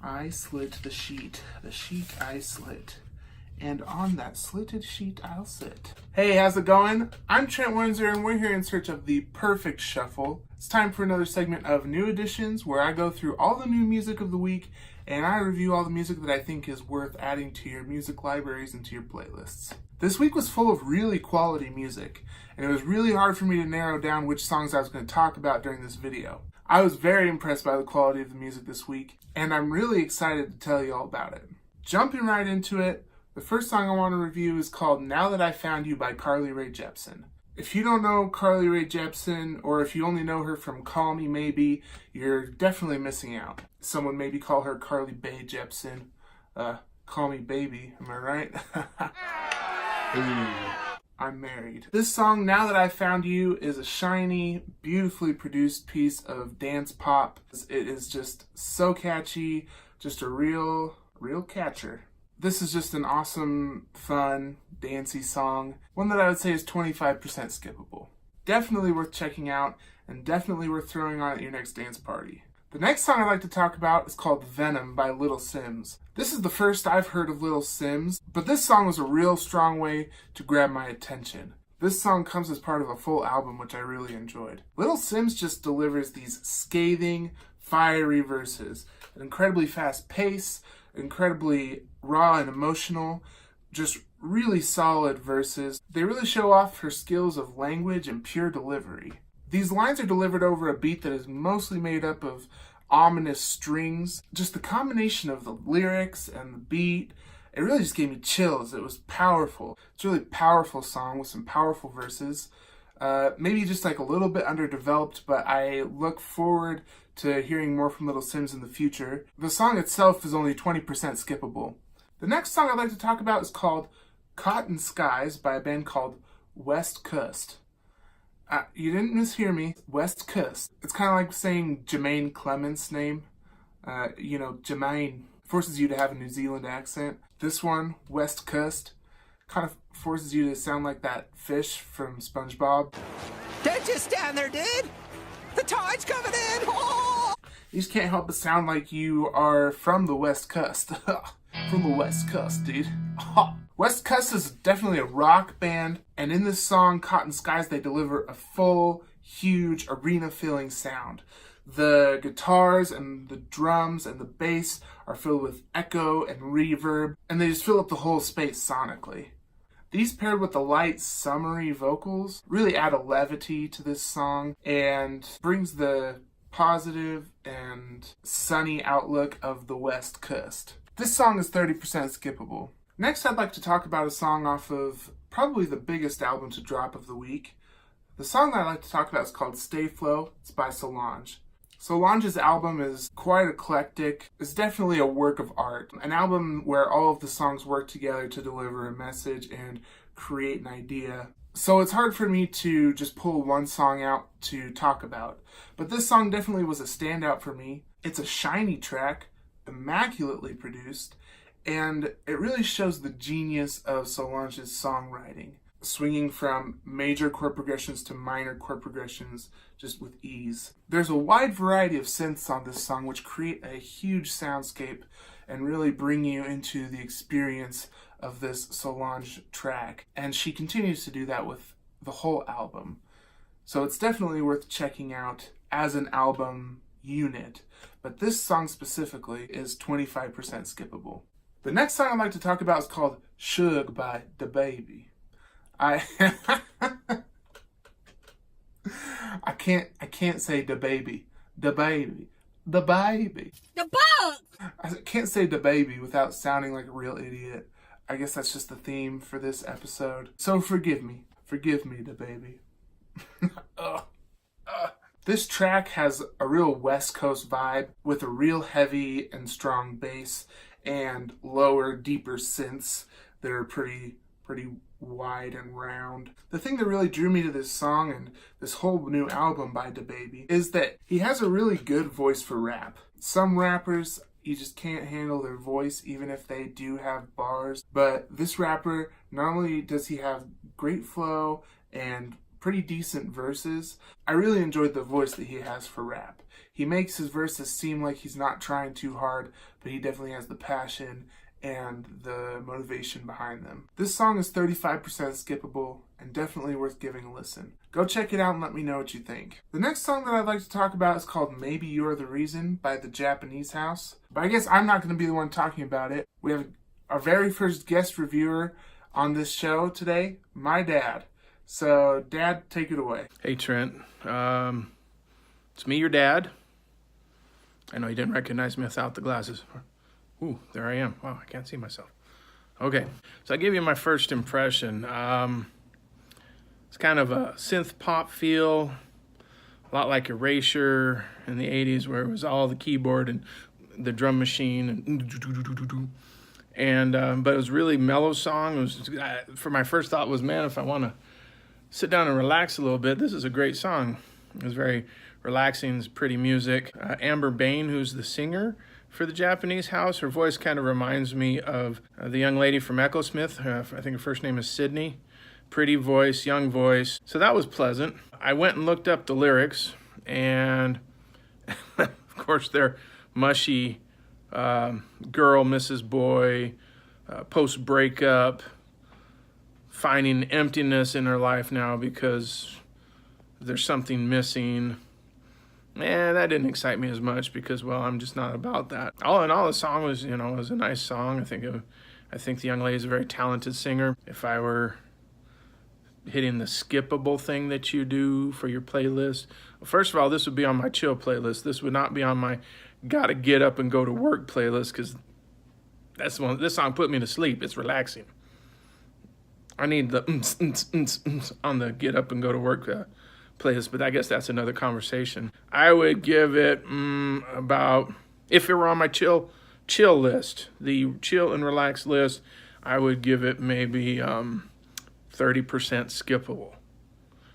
I slit the sheet I slit, and on that slitted sheet I'll sit. Hey, how's it going? I'm Trent Windsor, and we're here in search of the perfect shuffle. It's time for another segment of New Editions, where I go through all the new music of the week, and I review all the music that I think is worth adding to your music libraries and to your playlists. This week was full of really quality music, and it was really hard for me to narrow down which songs I was going to talk about during this video. I was very impressed by the quality of the music this week, and I'm really excited to tell you all about it. Jumping right into it, the first song I want to review is called Now That I Found You by Rae Jepsen. If you don't know Rae Jepsen, or if you only know her from Call Me Maybe, you're definitely missing out. Some would maybe call her Carly Bae Jepsen. Call Me Baby, am I right? I'm married. This song, Now That I Found You, is a shiny, beautifully produced piece of dance pop. It is just so catchy, just a real catcher. This is just an awesome, fun, dancey song. One that I would say is 25% skippable. Definitely worth checking out, and definitely worth throwing on at your next dance party. The next song I'd like to talk about is called Venom by Little Simz. This is the first I've heard of Little Simz, but this song was a real strong way to grab my attention. This song comes as part of a full album, which I really enjoyed. Little Simz just delivers these scathing, fiery verses, an incredibly fast pace, incredibly raw and emotional, just really solid verses. They really show off her skills of language and pure delivery. These lines are delivered over a beat that is mostly made up of ominous strings. Just the combination of the lyrics and the beat, it really just gave me chills. It was powerful. It's a really powerful song with some powerful verses. Maybe just like a little bit underdeveloped, but I look forward to hearing more from Little Simz in the future. The song itself is only 20% skippable. The next song I'd like to talk about is called Cotton Skies by a band called West Coast. You didn't mishear me, West Coast. It's kind of like saying Jermaine Clement's name. Jermaine forces you to have a New Zealand accent. This one, West Coast, kind of forces you to sound like that fish from SpongeBob. Don't just stand there, dude! The tide's coming in! Oh! You just can't help but sound like you are from the West Coast. From the West Coast, dude. West Coast is definitely a rock band, and in this song, Cotton Skies, they deliver a full, huge, arena-filling sound. The guitars and the drums and the bass are filled with echo and reverb, and they just fill up the whole space sonically. These paired with the light, summery vocals really add a levity to this song and brings the positive and sunny outlook of the West Coast. This song is 30% skippable. Next, I'd like to talk about a song off of probably the biggest album to drop of the week. The song that I'd like to talk about is called Stay Flow. It's by Solange. Solange's album is quite eclectic. It's definitely a work of art. An album where all of the songs work together to deliver a message and create an idea. So it's hard for me to just pull one song out to talk about. But this song definitely was a standout for me. It's a shiny track, immaculately produced, and it really shows the genius of Solange's songwriting, swinging from major chord progressions to minor chord progressions just with ease. There's a wide variety of synths on this song which create a huge soundscape and really bring you into the experience of this Solange track. And she continues to do that with the whole album. So it's definitely worth checking out as an album unit. But this song specifically is 25% skippable. The next song I'd like to talk about is called Suge by DaBaby. I can't say DaBaby. DaBaby. DaBaby. The book! I can't say DaBaby without sounding like a real idiot. I guess that's just the theme for this episode. So forgive me. Forgive me, DaBaby. This track has a real West Coast vibe with a real heavy and strong bass and lower, deeper synths that are pretty wide and round. The thing that really drew me to this song and this whole new album by DaBaby is that he has a really good voice for rap. Some rappers, you just can't handle their voice even if they do have bars, but this rapper, not only does he have great flow and pretty decent verses. I really enjoyed the voice that he has for rap. He makes his verses seem like he's not trying too hard, but he definitely has the passion and the motivation behind them. This song is 35% skippable and definitely worth giving a listen. Go check it out and let me know what you think. The next song that I'd like to talk about is called Maybe You're the Reason by the Japanese House. But I guess I'm not going to be the one talking about it. We have our very first guest reviewer on this show today, my dad. So, Dad, take it away. Hey, Trent. It's me, your dad. I know you didn't recognize me without the glasses. Ooh, there I am. Wow, I can't see myself. Okay, so I give you my first impression. It's kind of a synth pop feel, a lot like Erasure in the 80s, where it was all the keyboard and the drum machine and but it was really mellow song. It was, for my first thought was, man, if I want to sit down and relax a little bit, this is a great song. It was very relaxing, it's pretty music. Amber Bain, who's the singer for the Japanese House, her voice kind of reminds me of the young lady from Echo Smith. I think her first name is Sydney. Pretty voice, young voice. So that was pleasant. I went and looked up the lyrics, and of course they're mushy, girl misses boy, post-breakup, finding emptiness in her life now because there's something missing. That didn't excite me as much because, well, I'm just not about that. All in all, the song was, was a nice song. I think the young lady is a very talented singer. If I were hitting the skippable thing that you do for your playlist, well, first of all, this would be on my chill playlist. This would not be on my gotta get up and go to work playlist, because this song put me to sleep. It's relaxing. I need the on the get up and go to work playlist, but I guess that's another conversation. I would give it about, if it were on my chill list, the chill and relax list, I would give it maybe 30% skippable,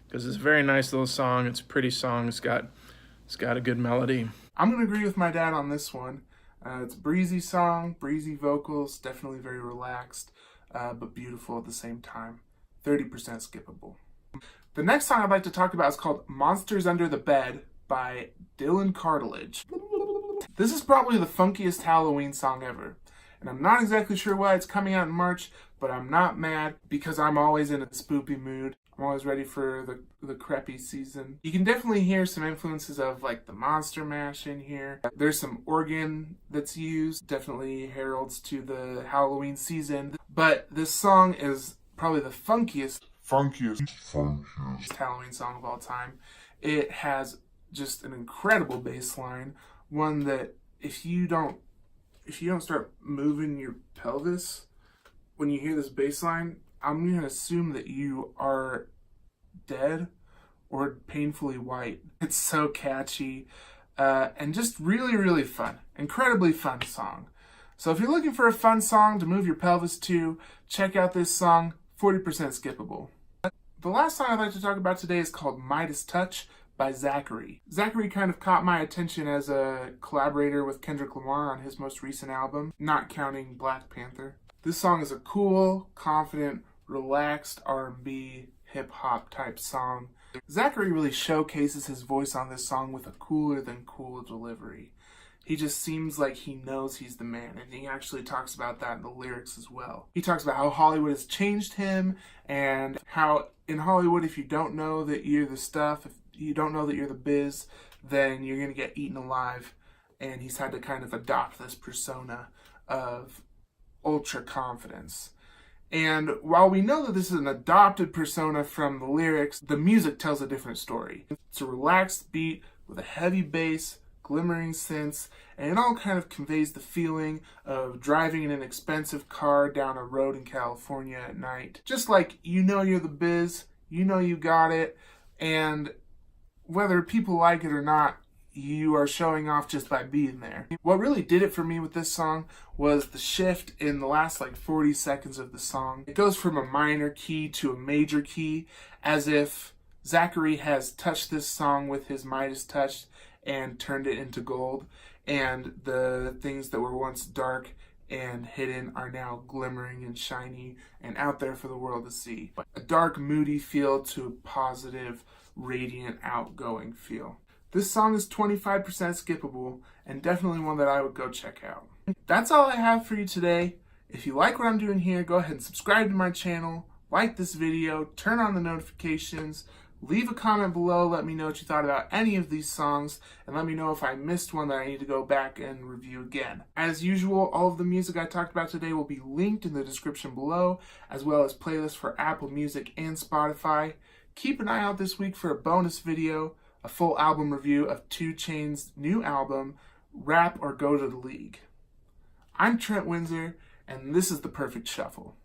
because it's a very nice little song. It's a pretty song. It's got a good melody. I'm going to agree with my dad on this one. It's a breezy song, breezy vocals, definitely very relaxed, but beautiful at the same time. 30% skippable. The next song I'd like to talk about is called Monsters Under the Bed by Dylan Cartilage. This is probably the funkiest Halloween song ever. And I'm not exactly sure why it's coming out in March, but I'm not mad because I'm always in a spoopy mood. I'm always ready for the crappy season. You can definitely hear some influences of like the Monster Mash in here. There's some organ that's used, definitely heralds to the Halloween season. But this song is probably the funkiest Halloween song of all time. It has just an incredible bass line, one that if you don't start moving your pelvis when you hear this bass line, I'm going to assume that you are dead or painfully white. It's so catchy and just really, really fun. Incredibly fun song. So if you're looking for a fun song to move your pelvis to, check out this song, 40% skippable. The last song I'd like to talk about today is called Midas Touch by Zachary. Zachary kind of caught my attention as a collaborator with Kendrick Lamar on his most recent album, not counting Black Panther. This song is a cool, confident, relaxed R&B, hip-hop type song. Zachary really showcases his voice on this song with a cooler than cool delivery. He just seems like he knows he's the man, and he actually talks about that in the lyrics as well. He talks about how Hollywood has changed him, and how in Hollywood, if you don't know that you're the stuff, if you don't know that you're the biz, then you're going to get eaten alive. And he's had to kind of adopt this persona of ultra confidence. And while we know that this is an adopted persona from the lyrics, the music tells a different story. It's a relaxed beat with a heavy bass, glimmering synths, and it all kind of conveys the feeling of driving in an expensive car down a road in California at night. Just like you know you're the biz, you know you got it, and whether people like it or not, you are showing off just by being there. What really did it for me with this song was the shift in the last 40 seconds of the song. It goes from a minor key to a major key, as if Zachary has touched this song with his Midas touch and turned it into gold, and the things that were once dark and hidden are now glimmering and shiny and out there for the world to see. A dark, moody feel to a positive, radiant, outgoing feel. This song is 25% skippable and definitely one that I would go check out. That's all I have for you today. If you like what I'm doing here, go ahead and subscribe to my channel, like this video, turn on the notifications, leave a comment below, let me know what you thought about any of these songs, and let me know if I missed one that I need to go back and review again. As usual, all of the music I talked about today will be linked in the description below, as well as playlists for Apple Music and Spotify. Keep an eye out this week for a bonus video, a full album review of 2 Chainz's new album, Rap or Go to the League. I'm Trent Windsor, and this is The Perfect Shuffle.